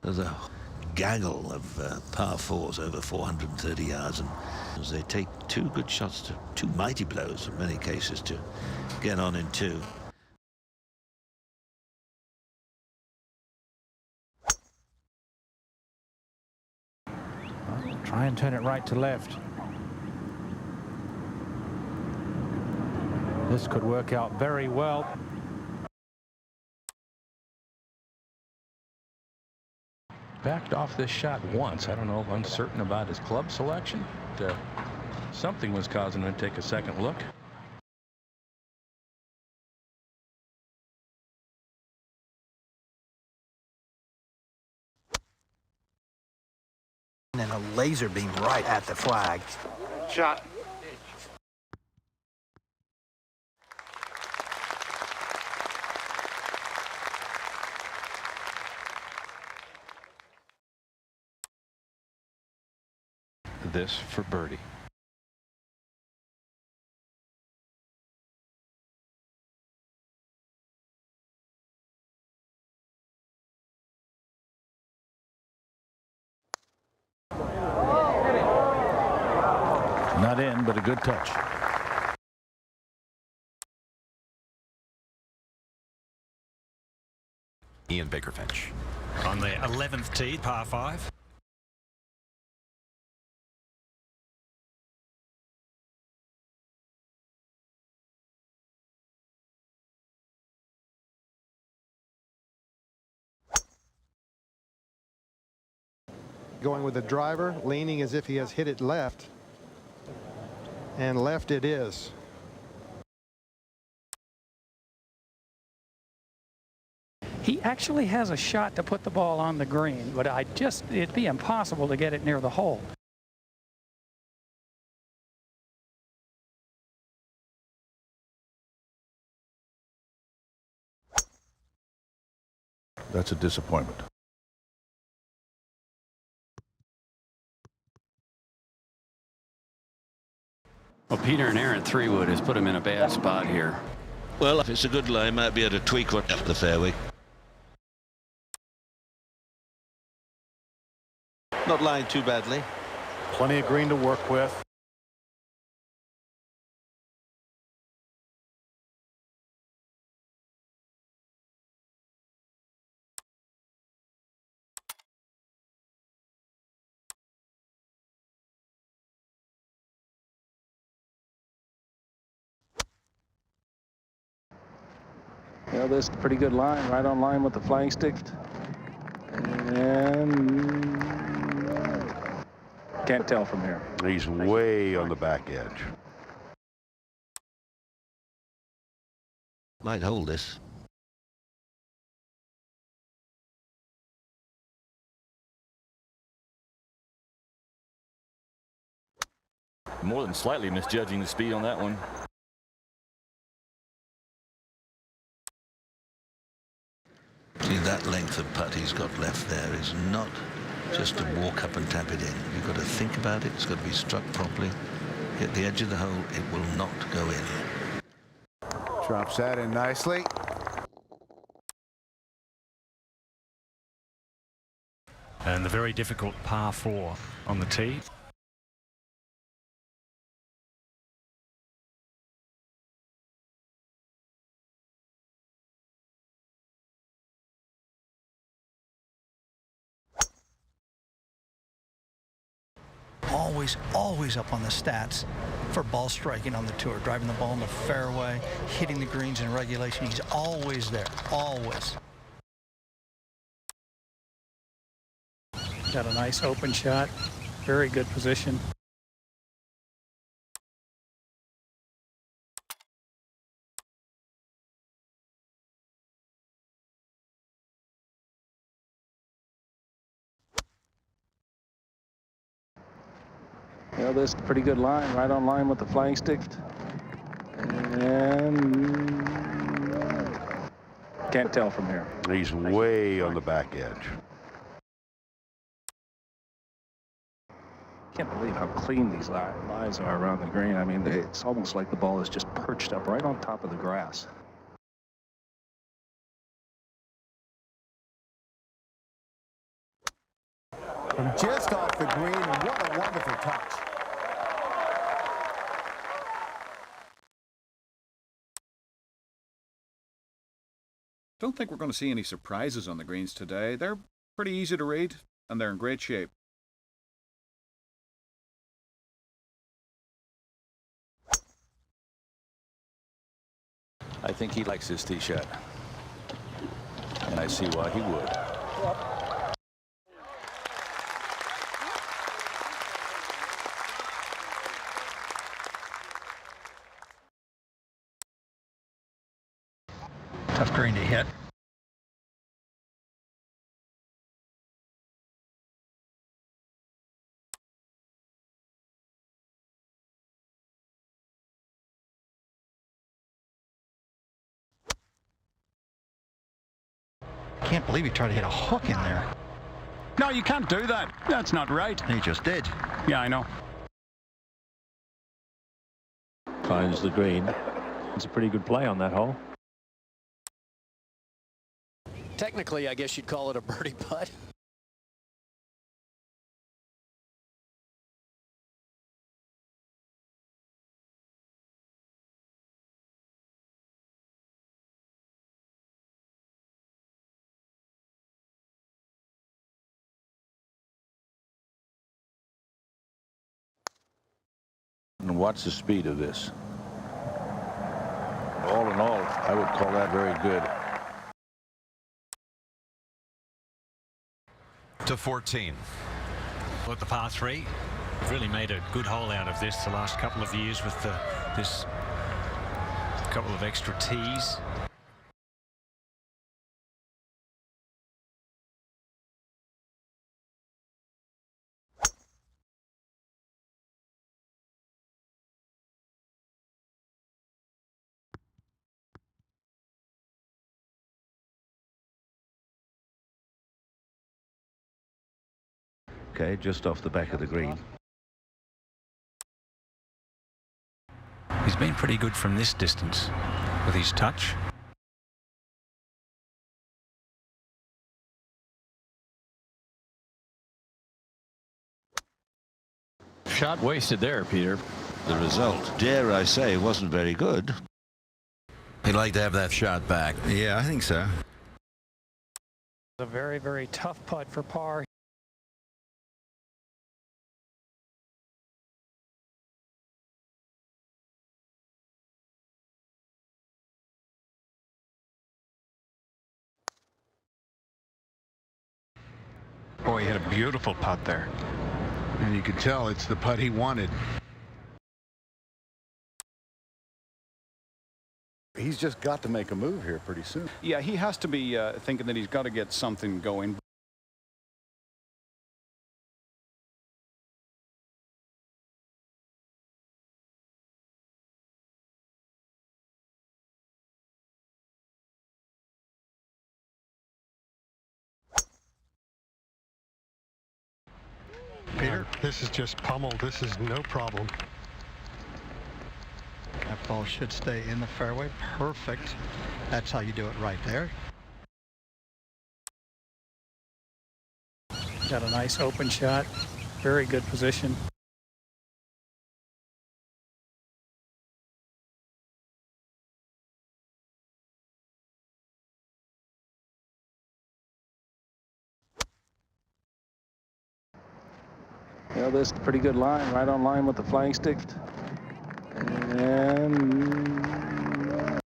There's a gaggle of par fours over 430 yards, and as they take two good shots, two mighty blows in many cases, to get on in two. Try and turn it right to left. This could work out very well. Backed off this shot once. I don't know if uncertain about his club selection. Something was causing him to take a second look. And a laser beam right at the flag. Shot. This for birdie. Not in, but a good touch. Ian Baker-Finch. On the 11th tee, par 5. Going with the driver, leaning as if he has hit it left. And left it is. He actually has a shot to put the ball on the green, but it'd be impossible to get it near the hole. That's a disappointment. Well, Peter and Aaron 3-wood has put him in a bad spot here. Well, if it's a good lie, might be able to tweak one up the fairway. Not lying too badly. Plenty of green to work with. Well, this is a pretty good line, right on line with the flying stick. And can't tell from here. He's way on the back edge. Might hold this. More than slightly misjudging the speed on that one. See, that length of putt he's got left there is not just to walk up and tap it in. You've got to think about it. It's got to be struck properly. Hit the edge of the hole. It will not go in. Drops that in nicely. And the very difficult par 4 on the tee. Always up on the stats for ball striking on the tour, driving the ball in the fairway, hitting the greens in regulation. He's always there, always. Got a nice open shot, very good position. Well, this is a pretty good line, right on line with the flying stick. And can't tell from here. He's way on the back edge. Can't believe how clean these lies are around the green. I mean, it's almost like the ball is just perched up right on top of the grass. Just off the green, and what a wonderful touch. Don't think we're going to see any surprises on the greens today. They're pretty easy to read, and they're in great shape. I think he likes his tee shot, and I see why he would. Tough green to hit. Can't believe he tried to hit a hook in there. No, you can't do that. That's not right. He just did. Yeah, I know. Finds the green. It's a pretty good play on that hole. Technically, I guess you'd call it a birdie putt. And what's the speed of this? All in all, I would call that very good. To 14. At the par 3, we've really made a good hole out of this the last couple of years with this couple of extra tees. Okay, just off the back of the green. He's been pretty good from this distance with his touch. Shot wasted there, Peter. The result, dare I say, wasn't very good. He'd like to have that shot back. Yeah, I think so. A very, very tough putt for par. Boy, he had a beautiful putt there. And you could tell it's the putt he wanted. He's just got to make a move here pretty soon. Yeah, he has to be thinking that he's got to get something going. Peter, this is just pummeled. This is no problem. That ball should stay in the fairway. Perfect. That's how you do it right there. Got a nice open shot. Very good position. Well, this is a pretty good line, right on line with the flying stick. And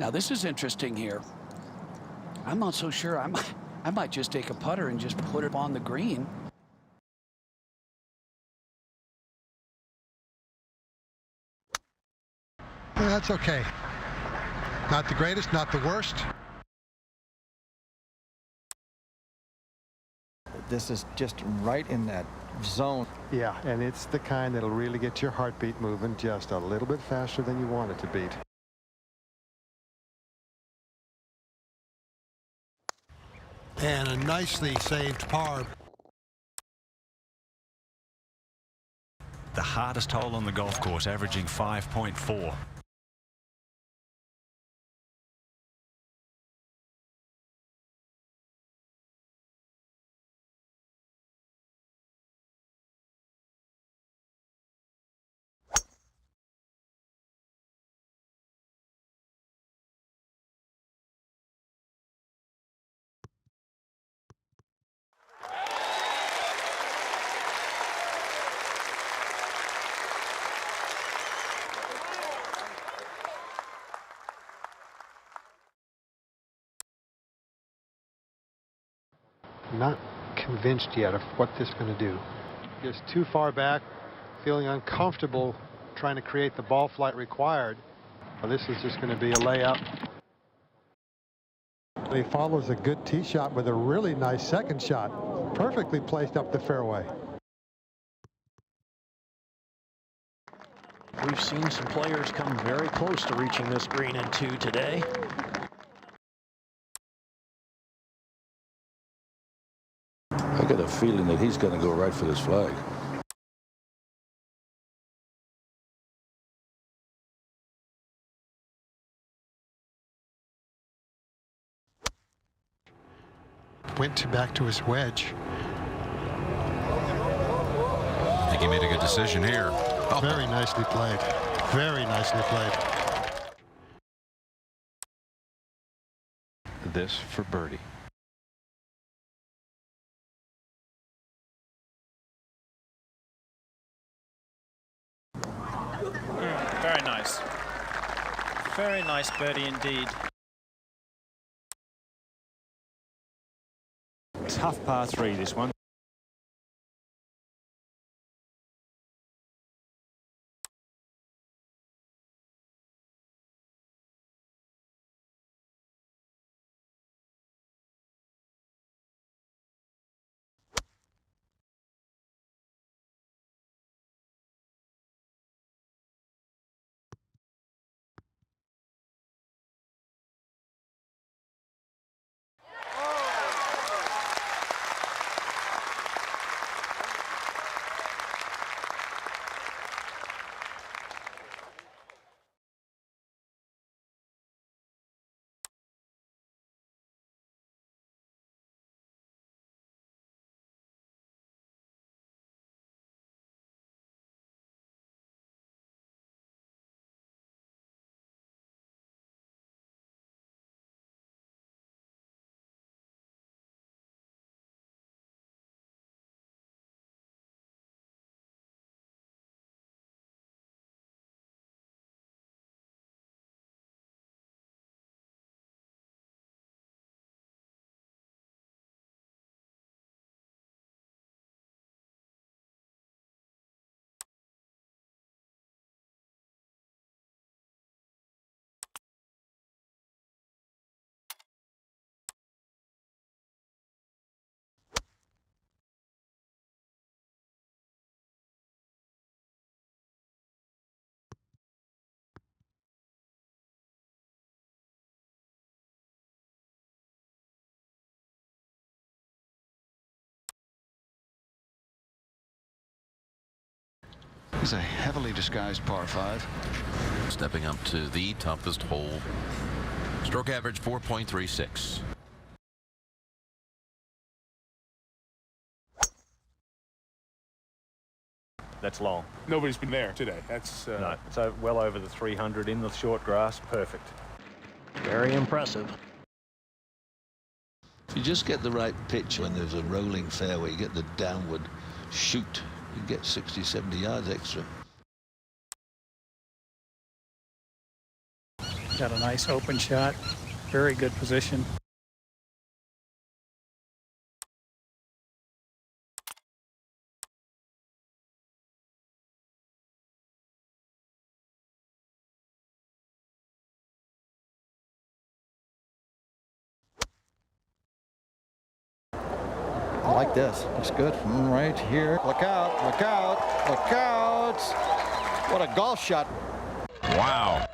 Now this is interesting here. I'm not so sure. I might just take a putter and just put it on the green. Yeah, that's okay. Not the greatest, not the worst. This is just right in that zone. Yeah, and it's the kind that'll really get your heartbeat moving just a little bit faster than you want it to beat. And a nicely saved par. The hardest hole on the golf course, averaging 5.4. not convinced yet of what this is going to do. Just too far back, feeling uncomfortable trying to create the ball flight required. Well, this is just going to be a layup. He follows a good tee shot with a really nice second shot. Perfectly placed up the fairway. We've seen some players come very close to reaching this green in 2 today. I got a feeling that he's going to go right for this flag. Went back to his wedge. I think he made a good decision here. Oh. Very nicely played. Very nicely played. This for birdie. Very nice. Very nice birdie indeed. Tough par 3, this one. It's a heavily disguised par 5. Stepping up to the toughest hole. Stroke average 4.36. That's long. Nobody's been there today. That's no, so well over the 300 in the short grass. Perfect. Very impressive. If you just get the right pitch when there's a rolling fairway, you get the downward shoot, you get 60, 70 yards extra. Got a nice open shot. Very good position. I like this. Looks good. Right here. Look out. Look out. Look out. What a golf shot. Wow.